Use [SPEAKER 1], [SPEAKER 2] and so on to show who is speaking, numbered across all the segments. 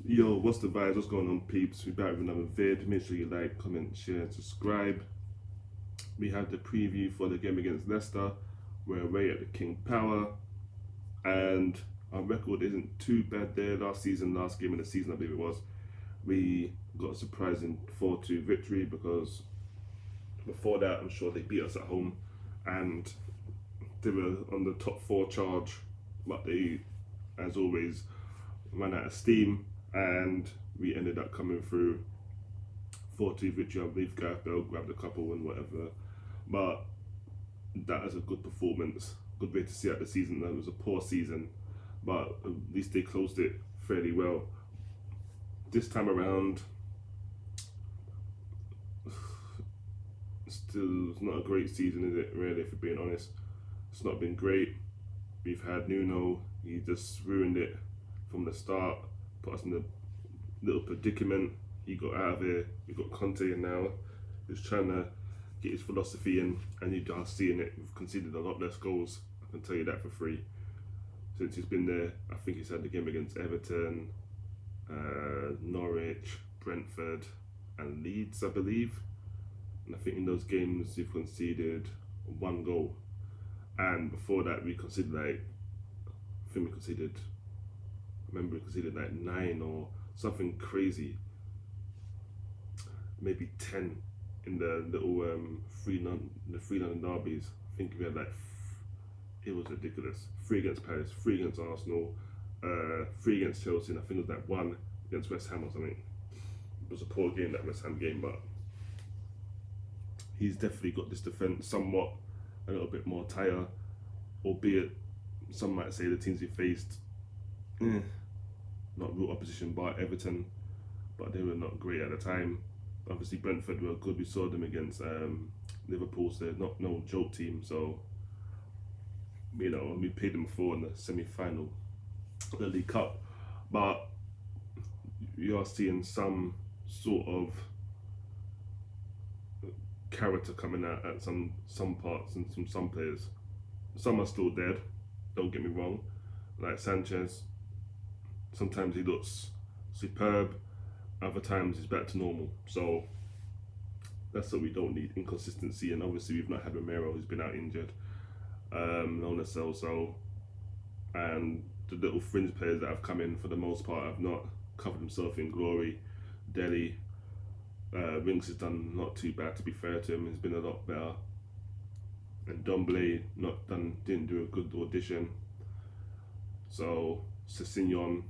[SPEAKER 1] Yo, what's the vibes? What's going on, peeps? We're back with another vid. Make sure you like, comment, share, and subscribe. We have the preview for the game against Leicester. We're away at the King Power, and our record isn't too bad there. Last game of the season, I believe it was, we got a surprising 4-2 victory because before that, I'm sure they beat us at home, and they were on the top four charge, but they, as always, ran out of steam, and we ended up coming through 4-2 victory. I believe Gareth Bale grabbed a couple and whatever, but that is a good performance. Good way to see out the season. That was a poor season, but at least they closed it fairly well. This time around, still not a great season, is it? Really, if we're being honest, it's not been great. We've had Nuno. He just ruined it from the start, put us in a little predicament. He got out of it. We've got Conte in now, who's trying to get his philosophy in, and you are seeing it. We've conceded a lot less goals, I can tell you that for free. Since he's been there, I think he's had the game against Everton, Norwich, Brentford, and Leeds, I believe. And I think in those games we've conceded one goal. And before that, we conceded I remember we conceded like 9 or something crazy, maybe 10 in the little three London derbies. I think we had like it was ridiculous. 3 against Paris, 3 against Arsenal, 3 against Chelsea, and I think it was like 1 against West Ham or something. It was a poor game, that West Ham game, but he's definitely got this defence somewhat a little bit more tighter, albeit some might say the teams he faced, not real opposition bar Everton, but they were not great at the time. Obviously Brentford were good. We saw them against Liverpool, so they're not no joke team. So we played them before in the semi-final of the League Cup, but you are seeing some sort of character coming out at some parts and some players. Some are still dead, don't get me wrong, like Sanchez. Sometimes he looks superb, other times he's back to normal. So that's what we don't need, inconsistency. And obviously we've not had Romero, who's been out injured, Lona Celso, and the little fringe players that have come in for the most part have not covered himself in glory. Delhi, Winks has done not too bad, to be fair to him. He's been a lot better. And Domblé didn't do a good audition. So Sessegnon,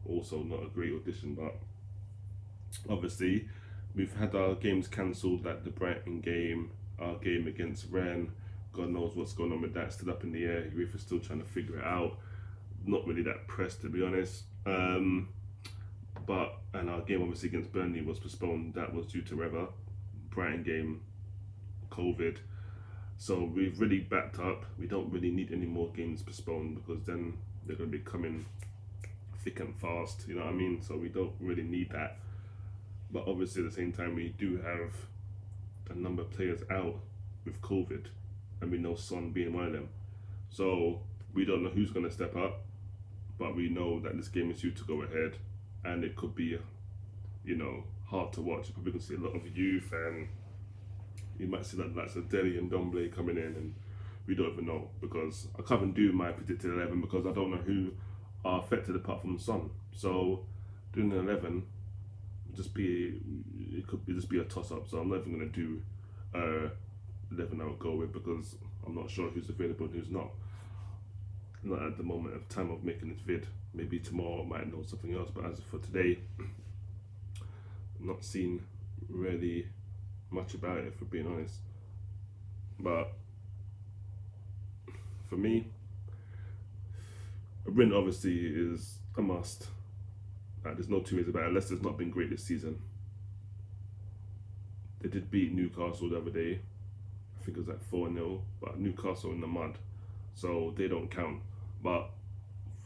[SPEAKER 1] also not a great audition, but obviously we've had our games cancelled, like the Brighton game, our game against Rennes. God knows what's going on with that, still up in the air. UEFA's still trying to figure it out. Not really that pressed, to be honest. And our game obviously against Burnley was postponed. That was due to weather. Brighton game, COVID. So we've really backed up. We don't really need any more games postponed, because then they're going to be coming thick and fast, you know what I mean? So we don't really need that. But obviously at the same time, we do have a number of players out with COVID, and we know Son being one of them. So we don't know who's going to step up, but we know that this game is due to go ahead, and it could be, hard to watch. You're probably going to see a lot of youth, and you might see that lots of Delhi and Domblé coming in, and we don't even know, because I can't even do my predicted 11 because I don't know who are affected apart from Son. So doing an 11 it could just be a toss up. So I'm not even going to do 11 I would go with, because I'm not sure who's available and who's not. Not at the moment of time of making this vid. Maybe tomorrow I might know something else, but as for today, I'm not seeing really much about it, if we're being honest. But for me, a win obviously is a must. There's no two ways about it. Leicester's not been great this season. They did beat Newcastle the other day. I think it was like 4-0, but Newcastle in the mud, so they don't count. But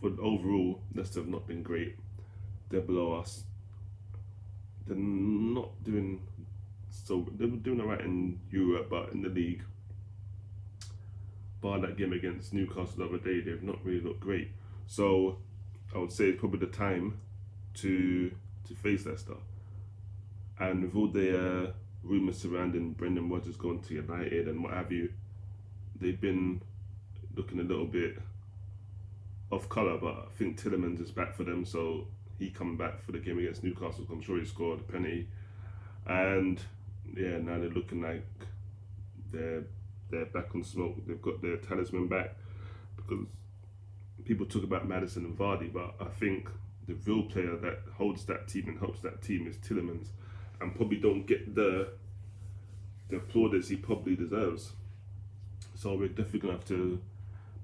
[SPEAKER 1] for overall, Leicester have not been great. They're below us. They're not doing so. They were doing alright in Europe, but in the league, bar that game against Newcastle the other day, they've not really looked great. So I would say it's probably the time to face Leicester. And with all the rumours surrounding Brendan Rodgers going to United and what have you, they've been looking a little bit off colour. But I think Tielemans is back for them, so he coming back for the game against Newcastle. I'm sure he scored a penalty, and yeah, now they're looking like they're back on smoke. They've got their talisman back, because people talk about Maddison and Vardy, but I think the real player that holds that team and helps that team is Tielemans, and probably don't get the plaudits he probably deserves. So we're definitely gonna have to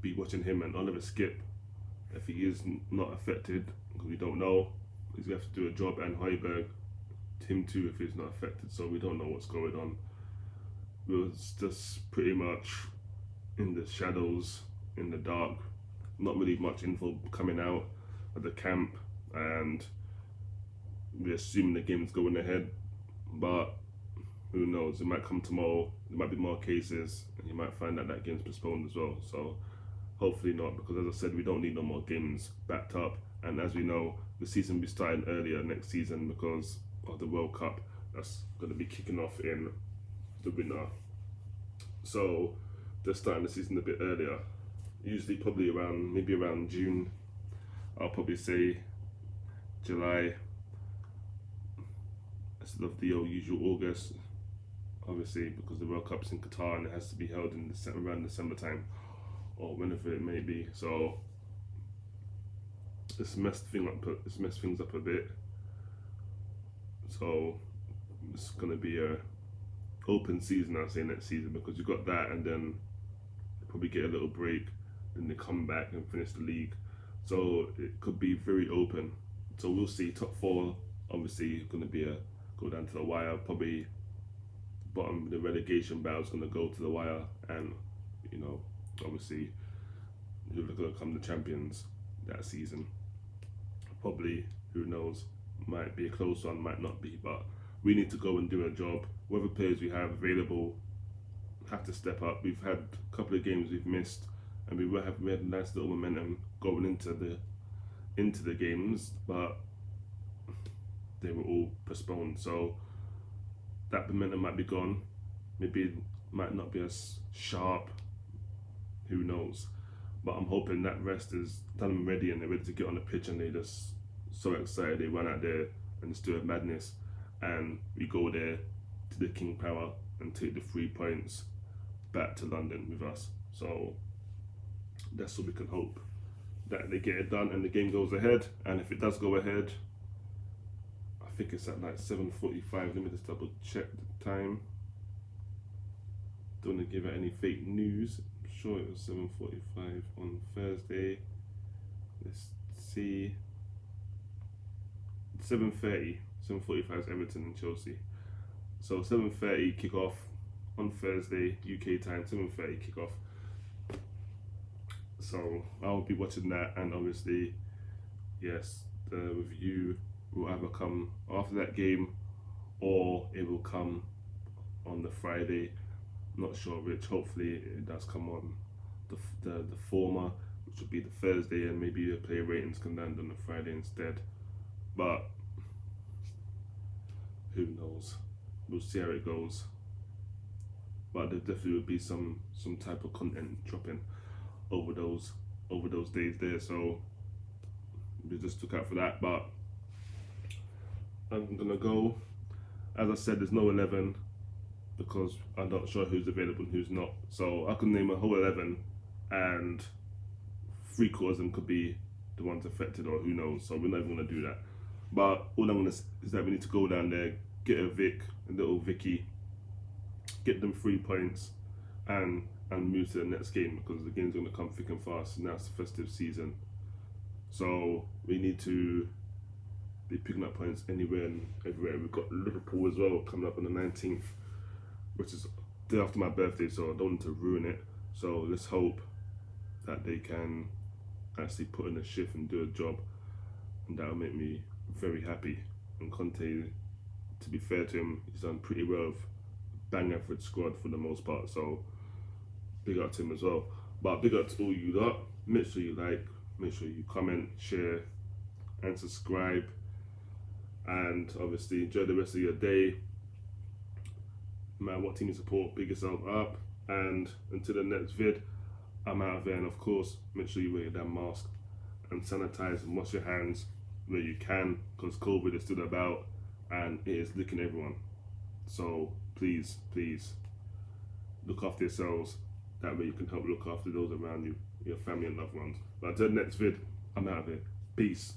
[SPEAKER 1] be watching him and Oliver Skip if he is not affected, because we don't know. He's gonna have to do a job, and Højbjerg, him too, if he's not affected. So we don't know what's going on. We're just pretty much in the shadows, in the dark. Not really much info coming out of the camp, and we're assuming the game's going ahead, but who knows? It might come tomorrow. There might be more cases, and you might find out that game's postponed as well. So hopefully not, because as I said, we don't need no more games backed up. And as we know, the season will be starting earlier next season because of the World Cup that's going to be kicking off in the winter. So they're starting the season a bit earlier. Usually probably maybe around June. I'll probably say July instead of the usual August, obviously, because the World Cup's in Qatar and it has to be held in around December time or whenever it may be. So it's messed things up a bit. So it's gonna be a open season, I'd say, next season, because you got that, and then probably get a little break, then they come back and finish the league. So it could be very open. So we'll see. Top four, obviously, going to go down to the wire. Probably bottom, the relegation battle is going to go to the wire, and obviously, who are going to come the champions that season. Probably, who knows? Might be a close one, might not be, but we need to go and do a job. Whatever players we have available have to step up. We've had a couple of games we've missed, and we had a nice little momentum going into the games, but they were all postponed. So that momentum might be gone. Maybe it might not be as sharp. Who knows? But I'm hoping that rest is done and ready, and they're ready to get on the pitch, and they're just so excited. They run out there and just do a madness, and we go there to the King Power and take the 3 points back to London with us. So that's what we can hope, that they get it done and the game goes ahead. And if it does go ahead, I think it's at like 7:45. Let me just double check the time. Don't want to give out any fake news. I'm sure it was 7:45 on Thursday. Let's see. 7:30. 7:45 is Everton and Chelsea. So 7:30 kick-off on Thursday, UK time, 7:30 kick-off. So I'll be watching that, and obviously, yes, the review will either come after that game or it will come on the Friday. Not sure which. Hopefully it does come on the former, which would be the Thursday, and maybe the player ratings can land on the Friday instead. But who knows? We'll see how it goes. But there definitely would be some type of content dropping over those days there. So we just look out for that. But I'm gonna go. As I said, there's no 11 because I'm not sure who's available and who's not. So I can name a whole 11, and 3/4 of them could be the ones affected, or who knows. So we're not even gonna do that. But all I'm gonna say is that we need to go down there, get a little Vicky, get them 3 points, and move to the next game, because the game's gonna come thick and fast. Now it's the festive season, so we need to be picking up points anywhere and everywhere. We've got Liverpool as well coming up on the 19th, which is the day after my birthday, so I don't want to ruin it. So let's hope that they can actually put in a shift and do a job, and that'll make me very happy. And Conte, to be fair to him, he's done pretty well with bang average squad for the most part, so big up to him as well. But big up to all you lot. Make sure you like, make sure you comment, share and subscribe, and obviously enjoy the rest of your day. No matter what team you support, pick yourself up, and until the next vid, I'm out of here. And of course, make sure you wear your damn mask and sanitize and wash your hands where you can, because COVID is still about and it is licking everyone. So please look after yourselves. That way you can help look after those around you, your family and loved ones. But until the next vid, I'm out of here. Peace.